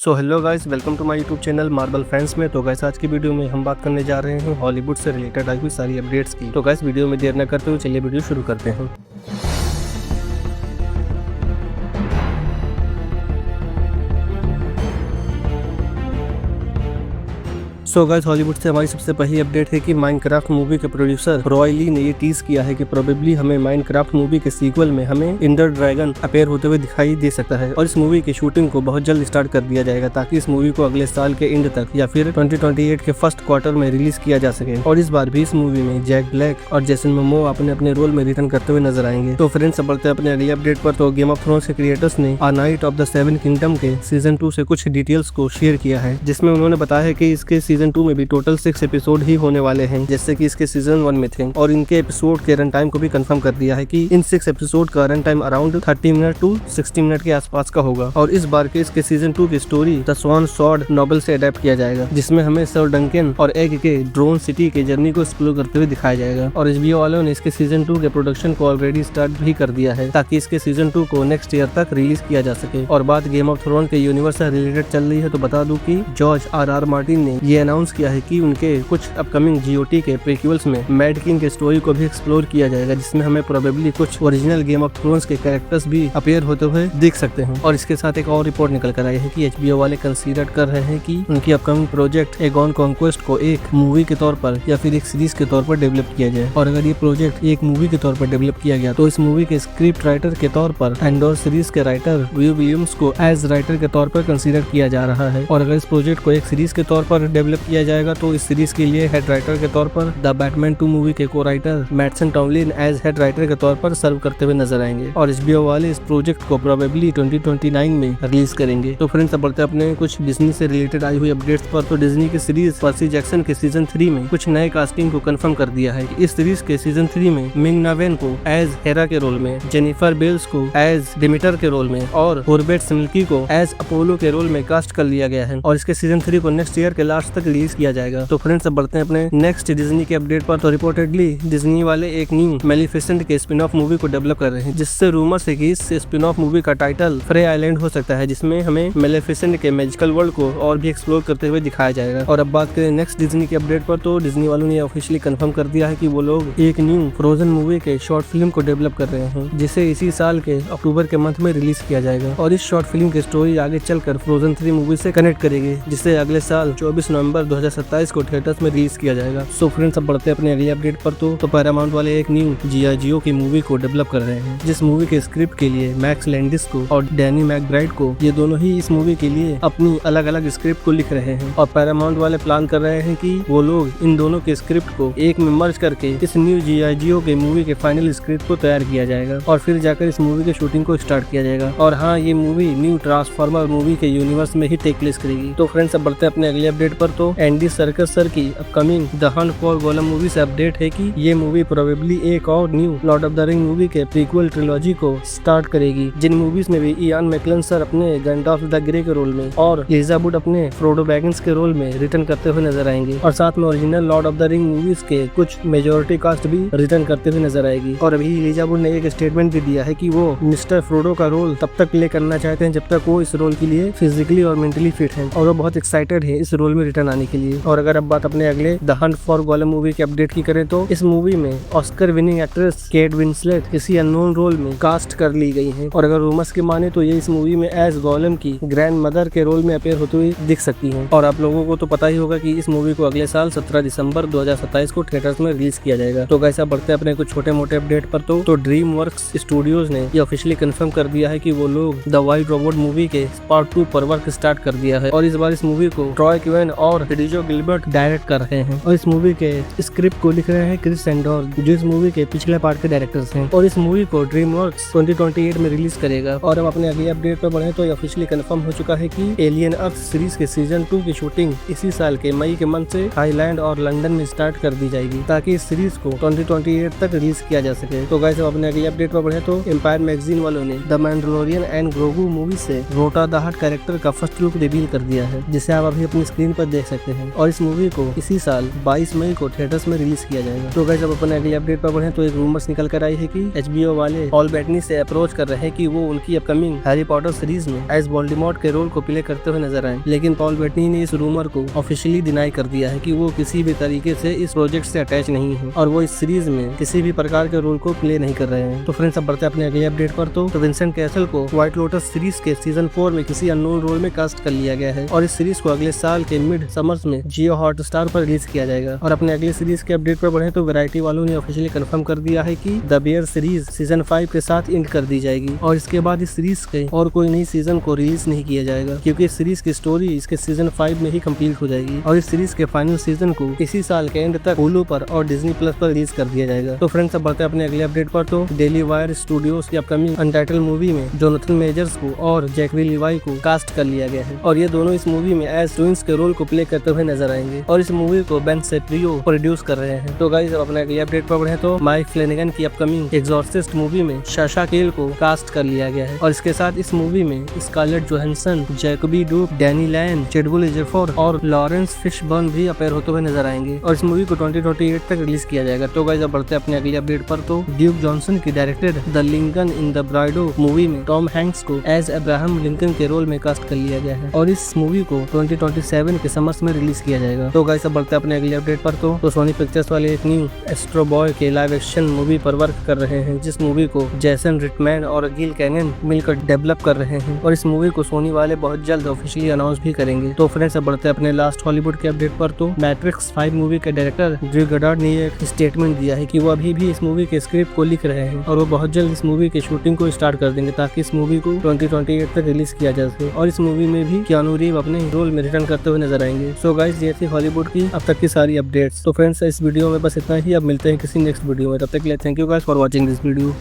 So hello guys, welcome to my YouTube channel Marvel fans में। तो guys आज की वीडियो में हम बात करने जा रहे हैं हॉलीवुड से रिलेटेड आई हुई सारी अपडेट्स की। तो गाइस वीडियो में देर न करते हुए चलिए वीडियो शुरू करते हैं। सो गाइस हॉलीवुड से हमारी सबसे पहली अपडेट है कि माइनक्राफ्ट मूवी के प्रोड्यूसर रॉय ली ने ये टीज किया है कि प्रोबेबली हमें माइनक्राफ्ट मूवी के सीक्वल में हमें इंडर ड्रैगन अपेयर होते हुए दिखाई दे सकता है और इस मूवी की शूटिंग को बहुत जल्द स्टार्ट कर दिया जाएगा ताकि इस मूवी को अगले साल के एंड तक या फिर 2028 के फर्स्ट क्वार्टर में रिलीज किया जा सके। और इस बार भी इस मूवी में जैक ब्लैक और जेसन मोमोआ अपने अपने रोल में रिटर्न करते हुए नजर आएंगे। तो फ्रेंड्स, अब बढ़ते हैं अपने अगली अपडेट पर। तो गेम ऑफ थ्रोन्स के क्रिएटर्स ने a Knight of the Seven Kingdom के सीजन 2 से कुछ डिटेल्स को शेयर किया है, जिसमें उन्होंने बताया है कि इसके सीजन 2 में भी टोटल 6 एपिसोड ही होने वाले हैं, जैसे कि इसके सीजन 1 में थे। और इनके एपिसोड के रन टाइम को भी कंफर्म कर दिया है कि इन 6 एपिसोड का run time around 30 minute to 60 minute के आसपास का होगा। और इस बार के इसके सीजन 2 की story the Sworn Sword novel से अडेप्ट किया जाएगा, जिसमें हमें सर डंकन और एग के ड्रोन सिटी के जर्नी को एक्सप्लोर करते हुए दिखाया जाएगा। और HBO वालों ने इसके सीजन 2 के प्रोडक्शन को ऑलरेडी स्टार्ट भी कर दिया है ताकि इसके सीजन 2 को नेक्स्ट ईयर तक रिलीज किया जा सके। और बात गेम ऑफ थ्रोन के यूनिवर्स से रिलेटेड चल रही है तो बता दूं कि जॉर्ज R.R. मार्टिन ने ये अनाउंस किया है कि उनके कुछ अपकमिंग GOT के प्रीक्वल्स में मैड किंग के स्टोरी को भी एक्सप्लोर किया जाएगा, जिसमें हमें प्रोबेबली कुछ ओरिजिनल गेम ऑफ थ्रोन्स के कैरेक्टर्स भी अपीयर होते हुए दिख सकते हैं। और इसके साथ एक और रिपोर्ट निकल कर आई है कि HBO वाले कंसीडर कर रहे हैं कि उनकी अपकमिंग प्रोजेक्ट एगॉन कॉन्क्वेस्ट को एक मूवी के तौर पर या फिर एक सीरीज के तौर पर डेवलप किया जाए। और अगर ये प्रोजेक्ट एक मूवी के तौर पर डेवलप किया गया तो इस मूवी के स्क्रिप्ट राइटर के तौर पर एंडोर सीरीज के राइटर वी विलियम्स को एज राइटर के तौर पर कंसीडर किया जा रहा है। और अगर इस प्रोजेक्ट को एक सीरीज के तौर पर डेवलप किया जाएगा तो इस सीरीज के लिए हेड राइटर के तौर पर द बैटमैन 2 मूवी के को writer Mattson Tomlin as head writer के तौर पर सर्व करते हुए नजर आएंगे। और HBO वाले इस प्रोजेक्ट को प्रोबेबली 2029 में रिलीज करेंगे। तो फ्रेंड्स, अब बढ़ते हैं अपने कुछ डिज्नी से रिलेटेड आई हुई अपडेट्स पर। तो डिज्नी की सीरीज पर्सी जैक्सन के सीजन 3 में कुछ नए कास्टिंग को कंफर्म कर दिया है। इस सीरीज के सीजन 3 में मिंग ना वेन को एज हेरा के रोल में, जेनिफर बेल्स को एज डिमिटर के रोल में और हॉर्बेट सिमल्की को एज अपोलो के रोल में कास्ट कर लिया गया है। और इसके सीजन 3 को नेक्स्ट ईयर के लास्ट तक रिलीज किया जाएगा। तो फ्रेंड्स, अब बढ़ते हैं अपने नेक्स्ट डिज्नी के अपडेट पर। तो रिपोर्टेडली डिज्नी वाले एक न्यू मेलिफिसेंट के स्पिन ऑफ मूवी को डेवलप कर रहे हैं, जिससे रूमर्स है कि इस स्पिन ऑफ मूवी का टाइटल फ्रे आइलैंड हो सकता है, जिसमें हमें मेलिफिसेंट के मैजिकल वर्ल्ड को और भी एक्सप्लोर करते हुए दिखाया जाएगा। और अब बात करें नेक्स्ट डिज्नी के अपडेट पर। तो डिज्नी वालों ने ऑफिशियली कंफर्म कर दिया है कि वो लोग एक न्यू फ्रोजन मूवी के शॉर्ट फिल्म को डेवलप कर रहे हैं, जिसे इसी साल के अक्टूबर के मंथ में रिलीज किया जाएगा। और इस शॉर्ट फिल्म की स्टोरी आगे चलकर फ्रोजन 3 मूवी से कनेक्ट करेगी, जिसे अगले साल 24 नवंबर 2027 को थिएटर्स में रिलीज किया जाएगा। सो फ्रेंड्स, अब बढ़ते हैं अपने अगले अपडेट पर। तो पैरामाउंट वाले एक न्यू G.I. Joe की मूवी को डेवलप कर रहे हैं, जिस मूवी के स्क्रिप्ट के लिए मैक्स लैंडिस को और डैनी मैकब्राइड को, ये दोनों ही इस मूवी के लिए अपनी अलग अलग स्क्रिप्ट को लिख रहे हैं। और पैरामाउंट वाले प्लान कर रहे हैं कि वो लोग इन दोनों के स्क्रिप्ट को एक में मर्ज करके इस न्यू G.I. Joe के मूवी के फाइनल स्क्रिप्ट को तैयार किया जाएगा और फिर जाकर इस मूवी की शूटिंग को स्टार्ट किया जाएगा। और हाँ, ये मूवी न्यू ट्रांसफॉर्मर मूवी के यूनिवर्स में ही टेक प्लेस करेगी। तो फ्रेंड्स, अब बढ़ते हैं अपने अगले अपडेट पर। तो एंडी सर्कस सर की upcoming the Hunt for Gollum movie से अपडेट है कि ये मूवी प्रोबेबली एक और new Lord of the Ring movie के प्रीक्वल ट्रिलॉजी को स्टार्ट करेगी, जिन मूवीज में भी इयान मैकलन सर अपने गैंडॉल्फ द ग्रे के रोल में और एलिजा वुड अपने फ्रोडो बैगिंस के रोल में रिटर्न करते हुए नजर आएंगे। और साथ में original Lord of the ring movies के कुछ मेजोरिटी कास्ट भी रिटर्न करते हुए नजर आएगी। और अभी एलिजा वुड ने एक स्टेटमेंट भी दिया है कि वो मिस्टर फ्रोडो का रोल तब तक प्ले करना चाहते हैं जब तक वो इस रोल के लिए फिजिकली और मेंटली फिट है, और वो बहुत एक्साइटेड है इस रोल में रिटर्न आने के लिए। और अगर अब बात अपने अगले the Hunt for Gollum movie के अपडेट की करें तो इस मूवी में Oscar winning actress Kate Winslet किसी अननोन रोल में कास्ट कर ली गई हैं। और अगर रूमर्स की माने तो ये इस मूवी में एज गोलम की ग्रैंड मदर के रोल में अपेयर होते हुए दिख सकती हैं। और आप लोगों को तो पता ही होगा कि इस मूवी को अगले साल 17 दिसंबर 2027 को थिएटर्स में रिलीज किया जाएगा। तो कैसा बढ़ते हैं अपने कुछ छोटे मोटे अपडेट पर। तो ड्रीम वर्क्स स्टूडियोज ने ये ऑफिशियली कंफर्म कर दिया है कि वो लोग द वाइल्ड रोबोट मूवी के पार्ट 2 पर वर्क स्टार्ट कर दिया है। और इस बार इस मूवी को ट्रॉय क्वेन और हिडिजो गिलबर्ट डायरेक्ट कर रहे हैं। और इस मूवी के स्क्रिप्ट को लिख रहे हैं क्रिस एंडोर, जो इस मूवी के पिछले पार्ट के डायरेक्टर्स हैं। और इस मूवी को ड्रीमवर्क्स 2028 में रिलीज करेगा। और अब अपने अगले अपडेट पर बढ़े तो ये ऑफिशियली कंफर्म हो चुका है कि एलियन अर्थ सीरीज के सीजन 2 की शूटिंग इसी साल के मई के मंथ से थाईलैंड और लंदन में स्टार्ट कर दी जाएगी, ताकि इस सीरीज को 2028 तक रिलीज किया जा सके। तो गाइस, अब अपने अगले अपडेट पर बढ़े तो एम्पायर मैगजीन वालों ने द मैंडलोरियन एंड ग्रोगू मूवी से रोटा द हट कैरेक्टर का फर्स्ट लुक रिवील कर दिया है, जिसे आप अभी अपनी स्क्रीन पर देख सकते हैं और इस मूवी को इसी साल 22 मई को थिएटर्स में रिलीज किया जाएगा। तो गाइस अब अपन अगले अपडेट पर बढ़े तो एक रूमर्स निकल कर आई है कि HBO वाले पॉल बेटनी से अप्रोच कर रहे हैं कि वो उनकी अपकमिंग हैरी पॉटर सीरीज में एज वोल्डेमॉर्ट के रोल को प्ले करते हुए नजर आए, लेकिन पॉल बेटनी ने इस रूमर को ऑफिशियली डिनाई कर दिया है कि वो किसी भी तरीके से इस प्रोजेक्ट से अटैच नहीं है और वो इस सीरीज में किसी भी प्रकार के रोल को प्ले नहीं कर रहे हैं। तो फ्रेंड्स अब बढ़ते हैं अपने अगले अपडेट पर तो विंसेंट कैसल को व्हाइट लोटस सीरीज के सीजन 4 में किसी अननोन रोल में कास्ट कर लिया गया है और इस सीरीज को अगले साल के मिड समर्स में जियो हॉटस्टार पर रिलीज किया जाएगा। और अपने अगले सीरीज के अपडेट पर बढ़े तो वैरायटी वालों ने ऑफिशियली कंफर्म कर दिया है कि द बियर सीरीज सीजन 5 के साथ एंड कर दी जाएगी और इसके बाद इस सीरीज के और कोई नई सीजन को रिलीज नहीं किया जाएगा, क्योंकि इस सीरीज की स्टोरी इसके सीजन 5 में ही कंप्लीट हो जाएगी और इस सीरीज के फाइनल सीजन को इसी साल के एंड तक हुलू पर और डिज्नी प्लस पर रिलीज कर दिया जाएगा। तो फ्रेंड्स अब बढ़ते हैं अपने अगले अपडेट पर तो डेली वायर स्टूडियोज की अपकमिंग अनटाइटल मूवी में जोनाथन मेजर्स को और जैकवी लिवाई को कास्ट कर लिया गया है और ये दोनों इस मूवी में एज ट्विंस के रोल को प्ले करते हुए नजर आएंगे और इस मूवी को बेन सेप्रियो प्रोड्यूस कर रहे हैं। तो गाइस अब अपने अगले अपडेट पर बढ़े तो माइक फ्लेनेगन की अपकमिंग एक्सॉर्सिस्ट मूवी में साशा केल को कास्ट कर लिया गया है और इसके साथ इस मूवी में स्कारलेट जोहानसन, जैकबी डूप, डैनी लैन, चिडबुल एजेफोर और लॉरेंस फिशबर्न भी अपेयर होते हुए नजर आएंगे और इस मूवी को 2028 तक रिलीज किया जाएगा। तो गाइस अब बढ़ते हैं अपने अगले अपडेट पर तो ड्यूक जॉनसन की directed the Lincoln in the Bardo movie में टॉम हैंक्स को एज अब्राहम लिंकन के रोल में कास्ट कर लिया गया है और इस मूवी को 2027 के समर्स में रिलीज किया जाएगा। तो गाइस अब बढ़ते हैं अपने अगले अपडेट पर तो सोनी पिक्चर्स वाले एक न्यू एस्ट्रो बॉय के लाइव एक्शन मूवी पर वर्क कर रहे हैं, जिस मूवी को जेसन रिटमैन और गिल कैनन मिलकर डेवलप कर रहे हैं और इस मूवी को सोनी वाले बहुत जल्द ऑफिशियली अनाउंस भी करेंगे। तो फ्रेंड्स अब बढ़ते हैं अपने लास्ट हॉलीवुड के अपडेट पर तो मैट्रिक्स 5 मूवी के डायरेक्टर ड्रू गडार्ड ने एक स्टेटमेंट दिया है कि वो अभी भी इस मूवी के स्क्रिप्ट को लिख रहे हैं और वो बहुत जल्द इस मूवी की शूटिंग को स्टार्ट कर देंगे ताकि इस मूवी को 2028 तक रिलीज किया जा सके और इस मूवी में भी कियानू रीव अपने रोल में रिटर्न करते हुए नजर आएंगे। सो गाइस ये थी हॉलीवुड की अब तक की सारी अपडेट्स। तो फ्रेंड्स इस वीडियो में बस इतना ही, अब मिलते हैं किसी नेक्स्ट वीडियो में, तब तक के लिए thank you guys for watching this video.